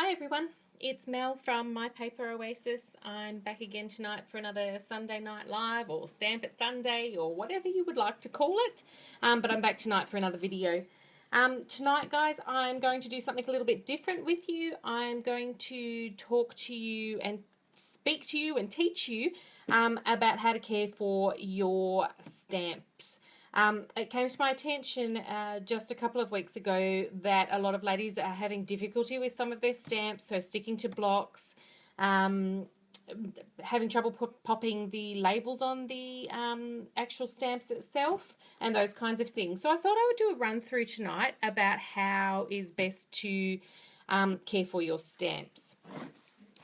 Hi everyone, it's Mel from My Paper Oasis. I'm back again tonight for another Sunday Night Live or Stamp It Sunday or whatever you would like to call it. But I'm back tonight for another video. Tonight, guys, I'm going to do something a little bit different with you. I'm going to talk to you and speak to you and teach you about how to care for your stamps. It came to my attention just a couple of weeks ago that a lot of ladies are having difficulty with some of their stamps, so sticking to blocks, having trouble popping the labels on the actual stamps itself, and those kinds of things. So I thought I would do a run through tonight about how is best to care for your stamps.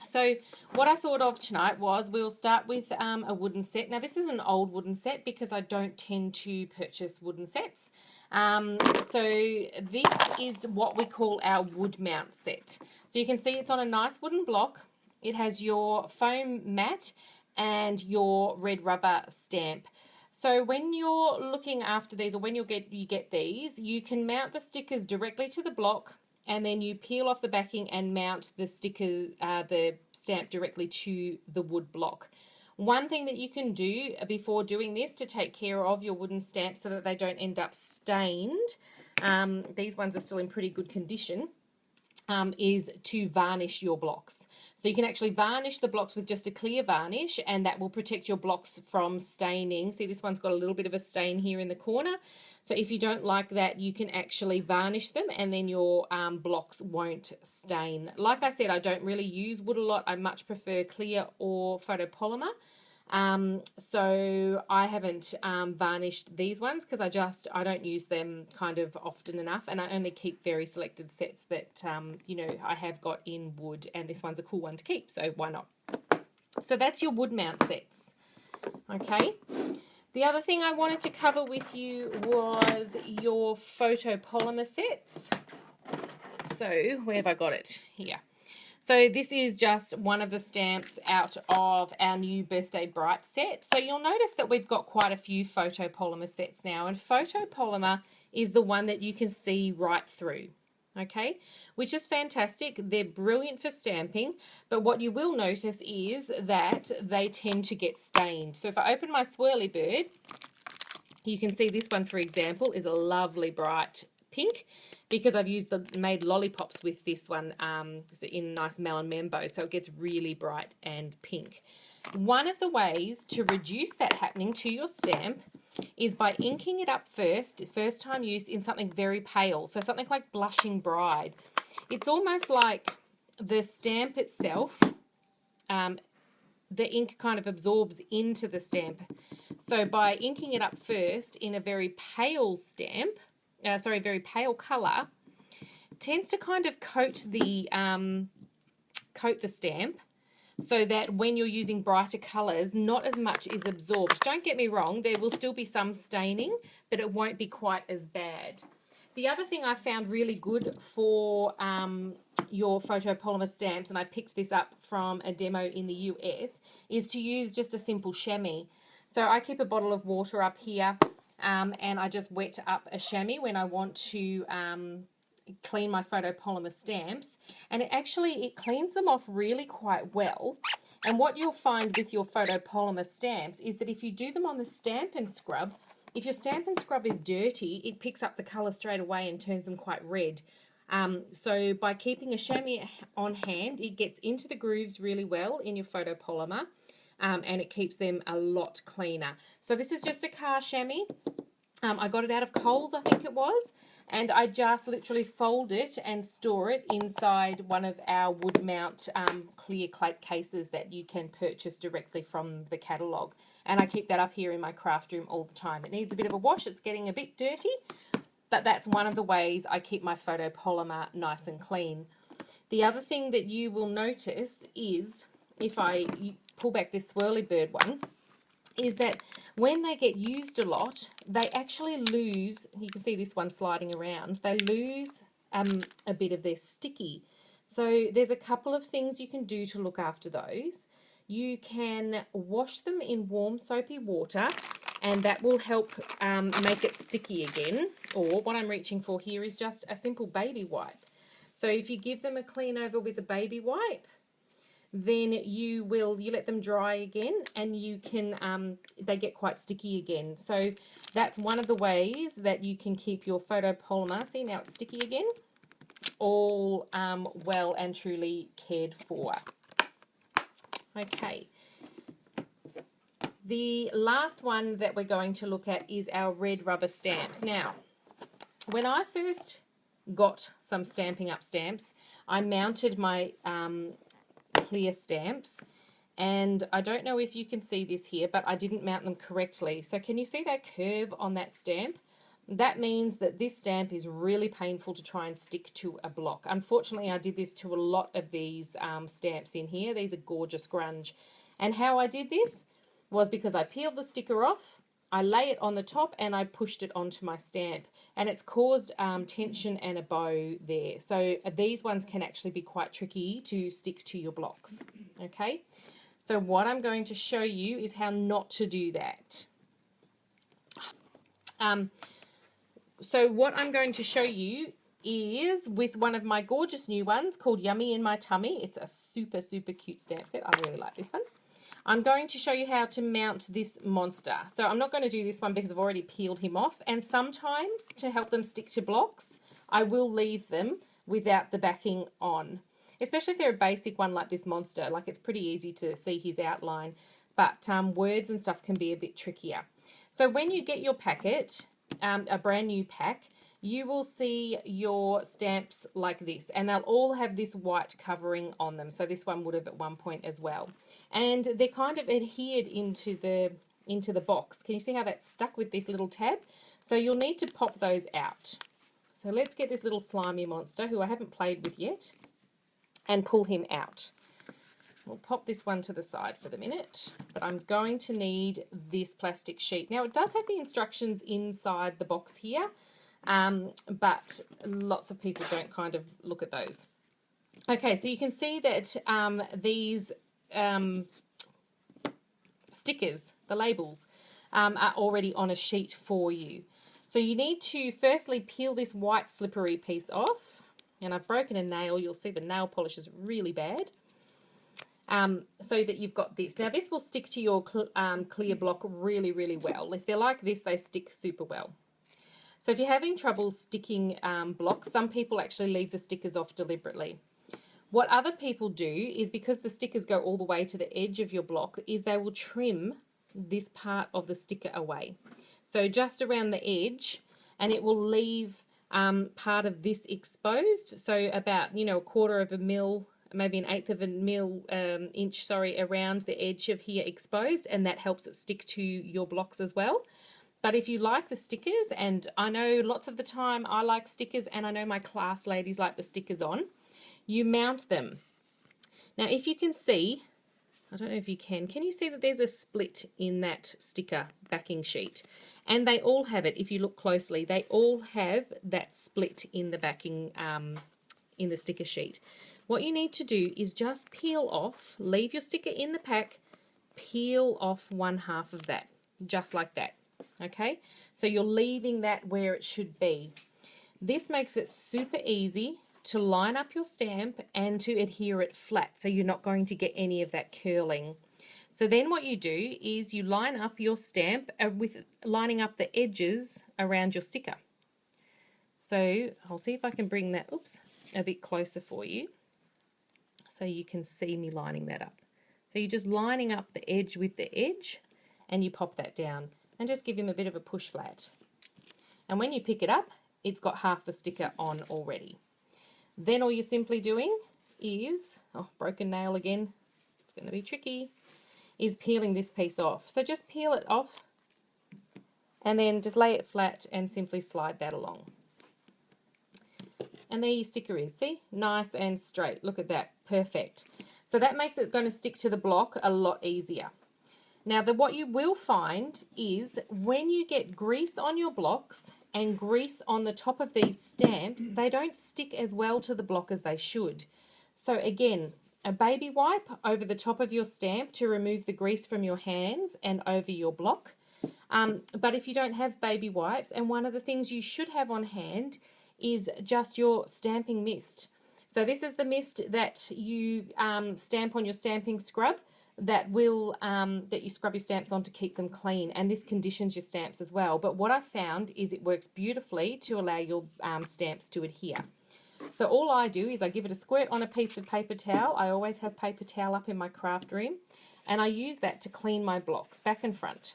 So what I thought of tonight was we'll start with a wooden set. Now this is an old wooden set because I don't tend to purchase wooden sets. So this is what we call our wood mount set. So you can see it's on a nice wooden block. It has your foam mat and your red rubber stamp. So when you're looking after these, or when you get these, you can mount the stickers directly to the block, and then you peel off the backing and mount the sticker, the stamp directly to the wood block. One thing that you can do before doing this to take care of your wooden stamps so that they don't end up stained, these ones are still in pretty good condition, is to varnish your blocks. So you can actually varnish the blocks with just a clear varnish, and that will protect your blocks from staining. See, this one's got a little bit of a stain here in the corner. So if you don't like that, you can actually varnish them, and then your blocks won't stain. Like I said, I don't really use wood a lot. I much prefer clear or photopolymer. So I haven't varnished these ones because I don't use them kind of often enough, and I only keep very selected sets that I have got in wood, and this one's a cool one to keep, so why not? So that's your wood mount sets. Okay. The other thing I wanted to cover with you was your photopolymer sets. So where have I got it? Here. So this is just one of the stamps out of our new Birthday Bright set. So you'll notice that we've got quite a few photopolymer sets now, and photopolymer is the one that you can see right through. Okay, which is fantastic. They're brilliant for stamping, but what you will notice is that they tend to get stained. So if I open my swirly bird, you can see this one, for example, is a lovely bright pink because I've made lollipops with this one in nice melon membo, so it gets really bright and pink. One of the ways to reduce that happening to your stamp is by inking it up first time use, in something very pale, so something like Blushing Bride. It's almost like the stamp itself, the ink kind of absorbs into the stamp. So by inking it up first in a very pale stamp, very pale colour, tends to kind of coat the stamp, so that when you're using brighter colours, not as much is absorbed. Don't get me wrong, there will still be some staining, but it won't be quite as bad. The other thing I found really good for your photopolymer stamps, and I picked this up from a demo in the US, is to use just a simple chamois. So I keep a bottle of water up here, and I just wet up a chamois when I want to clean my photopolymer stamps, and it cleans them off really quite well. And what you'll find with your photopolymer stamps is that if you do them on the Stampin' Scrub, if your Stampin' Scrub is dirty, it picks up the colour straight away and turns them quite red. So by keeping a chamois on hand, it gets into the grooves really well in your photopolymer, and it keeps them a lot cleaner. So this is just a car chamois. I got it out of Coles, I think it was, and I just literally fold it and store it inside one of our wood mount clear plate cases that you can purchase directly from the catalogue. And I keep that up here in my craft room all the time. It needs a bit of a wash, it's getting a bit dirty, but that's one of the ways I keep my photopolymer nice and clean. The other thing that you will notice is, if I pull back this swirly bird one, is that when they get used a lot, they actually lose, you can see this one sliding around, they lose a bit of their sticky. So there's a couple of things you can do to look after those. You can wash them in warm soapy water, and that will help make it sticky again. Or what I'm reaching for here is just a simple baby wipe. So if you give them a clean over with a baby wipe, then you let them dry again, and you can they get quite sticky again. So that's one of the ways that you can keep your photopolymer, see now it's sticky again, all well and truly cared for. Okay, the last one that we're going to look at is our red rubber stamps. Now, when I first got some Stampin' Up! Stamps, I mounted my clear stamps, and I don't know if you can see this here, but I didn't mount them correctly. So can you see that curve on that stamp? That means that this stamp is really painful to try and stick to a block. Unfortunately, I did this to a lot of these stamps in here. These are gorgeous grunge. And how I did this was because I peeled the sticker off, I lay it on the top, and I pushed it onto my stamp. And it's caused tension and a bow there. So these ones can actually be quite tricky to stick to your blocks. Okay, so what I'm going to show you is how not to do that. So what I'm going to show you is with one of my gorgeous new ones called Yummy in My Tummy. It's a super, super cute stamp set. I really like this one. I'm going to show you how to mount this monster. So I'm not going to do this one because I've already peeled him off. And sometimes to help them stick to blocks, I will leave them without the backing on. Especially if they're a basic one like this monster. Like, it's pretty easy to see his outline. But words and stuff can be a bit trickier. So when you get your packet, a brand new pack, you will see your stamps like this, and they'll all have this white covering on them. So this one would have at one point as well. And they're kind of adhered into the box. Can you see how that's stuck with this little tab? So you'll need to pop those out. So let's get this little slimy monster, who I haven't played with yet, and pull him out. We'll pop this one to the side for the minute, but I'm going to need this plastic sheet. Now, it does have the instructions inside the box here, but lots of people don't kind of look at those. Okay, so you can see that these stickers, the labels, are already on a sheet for you. So you need to firstly peel this white slippery piece off, and I've broken a nail. You'll see the nail polish is really bad. So that you've got this. Now, this will stick to your clear block really, really well. If they're like this, they stick super well. So if you're having trouble sticking blocks, some people actually leave the stickers off deliberately. What other people do is, because the stickers go all the way to the edge of your block, is they will trim this part of the sticker away. So just around the edge, and it will leave part of this exposed. So about, a quarter of a mil, maybe an eighth of a inch, around the edge of here exposed, and that helps it stick to your blocks as well. But if you like the stickers, and I know lots of the time I like stickers, and I know my class ladies like the stickers on, you mount them. Now, if you can see, I don't know if you can you see that there's a split in that sticker backing sheet? And they all have it. If you look closely, they all have that split in the backing, in the sticker sheet. What you need to do is just peel off, leave your sticker in the pack, peel off one half of that, just like that. Okay, so you're leaving that where it should be. This makes it super easy to line up your stamp and to adhere it flat, so you're not going to get any of that curling. So then what you do is you line up your stamp with lining up the edges around your sticker. So I'll see if I can bring that a bit closer for you, so you can see me lining that up. So you're just lining up the edge with the edge, and you pop that down and just give him a bit of a push flat. And when you pick it up, it's got half the sticker on already. Then all you're simply doing is, broken nail again, it's going to be tricky, is peeling this piece off. So just peel it off and then just lay it flat and simply slide that along. And there your sticker is, see? Nice and straight. Look at that. Perfect. So that makes it going to stick to the block a lot easier. Now, what you will find is when you get grease on your blocks and grease on the top of these stamps, they don't stick as well to the block as they should. So again, a baby wipe over the top of your stamp to remove the grease from your hands and over your block. But if you don't have baby wipes, and one of the things you should have on hand is just your stamping mist. So this is the mist that you stamp on your stamping scrub that will that you scrub your stamps on to keep them clean, and this conditions your stamps as well. But what I've found is it works beautifully to allow your stamps to adhere. So all I do is I give it a squirt on a piece of paper towel. I always have paper towel up in my craft room, and I use that to clean my blocks back and front.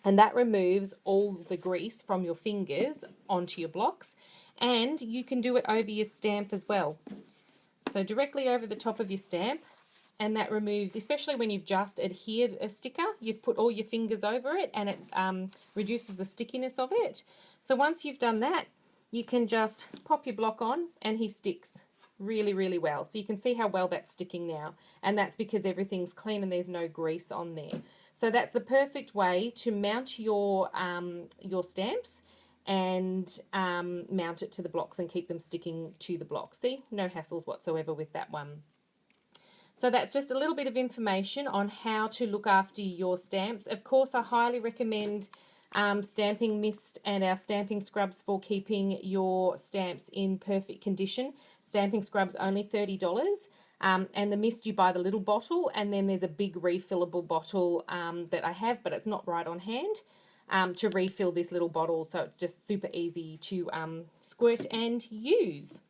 And that removes all the grease from your fingers onto your blocks, and you can do it over your stamp as well. So directly over the top of your stamp, and that removes, especially when you've just adhered a sticker, you've put all your fingers over it, and it reduces the stickiness of it. So once you've done that, you can just pop your block on and he sticks really, really well. So you can see how well that's sticking now, and that's because everything's clean and there's no grease on there. So that's the perfect way to mount your stamps and mount it to the blocks and keep them sticking to the blocks. See, no hassles whatsoever with that one. So that's just a little bit of information on how to look after your stamps. Of course, I highly recommend stamping mist and our stamping scrubs for keeping your stamps in perfect condition. Stamping scrubs only $30, and the mist you buy the little bottle, and then there's a big refillable bottle that I have, but it's not right on hand, to refill this little bottle, so it's just super easy to squirt and use.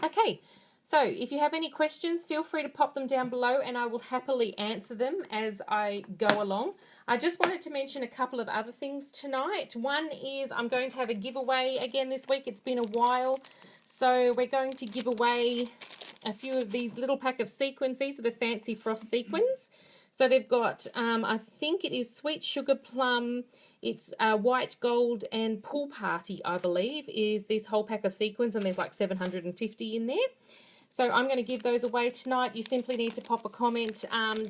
Okay. So if you have any questions, feel free to pop them down below and I will happily answer them as I go along. I just wanted to mention a couple of other things tonight. One is I'm going to have a giveaway again this week. It's been a while. So we're going to give away a few of these little pack of sequins. These are the Fancy Frost sequins. So they've got, I think it is Sweet Sugar Plum, it's White Gold and Pool Party, I believe, is this whole pack of sequins, and there's like 750 in there. So I'm going to give those away tonight. You simply need to pop a comment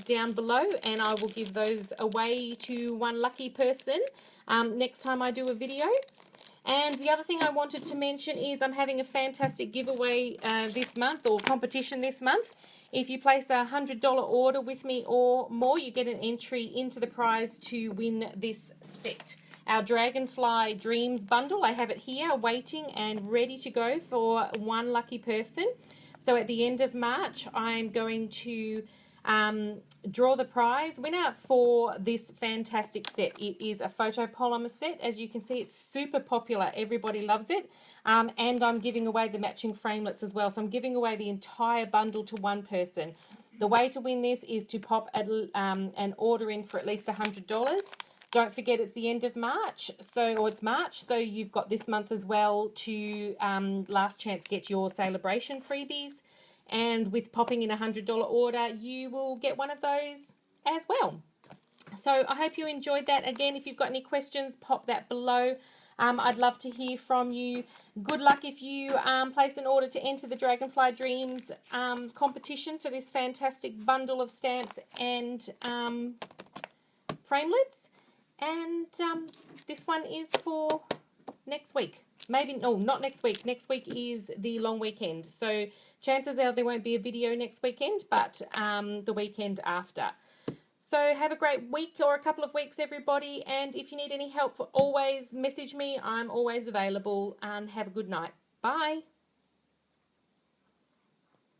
down below and I will give those away to one lucky person next time I do a video. And the other thing I wanted to mention is I'm having a fantastic giveaway this month, or competition this month. If you place a $100 order with me or more, you get an entry into the prize to win this set. Our Dragonfly Dreams bundle, I have it here waiting and ready to go for one lucky person. So at the end of March, I'm going to draw the prize winner for this fantastic set. It is a photopolymer set. As you can see, it's super popular. Everybody loves it. And I'm giving away the matching framelits as well. So I'm giving away the entire bundle to one person. The way to win this is to pop an order in for at least $100. Don't forget it's the end of March, or it's March, so you've got this month as well to last chance get your celebration freebies. And with popping in a $100 order, you will get one of those as well. So I hope you enjoyed that. Again, if you've got any questions, pop that below. I'd love to hear from you. Good luck if you place an order to enter the Dragonfly Dreams competition for this fantastic bundle of stamps and framelits. And this one is for next week. Maybe, no, not next week. Next week is the long weekend. So chances are there won't be a video next weekend, but the weekend after. So have a great week or a couple of weeks, everybody. And if you need any help, always message me. I'm always available. And have a good night. Bye.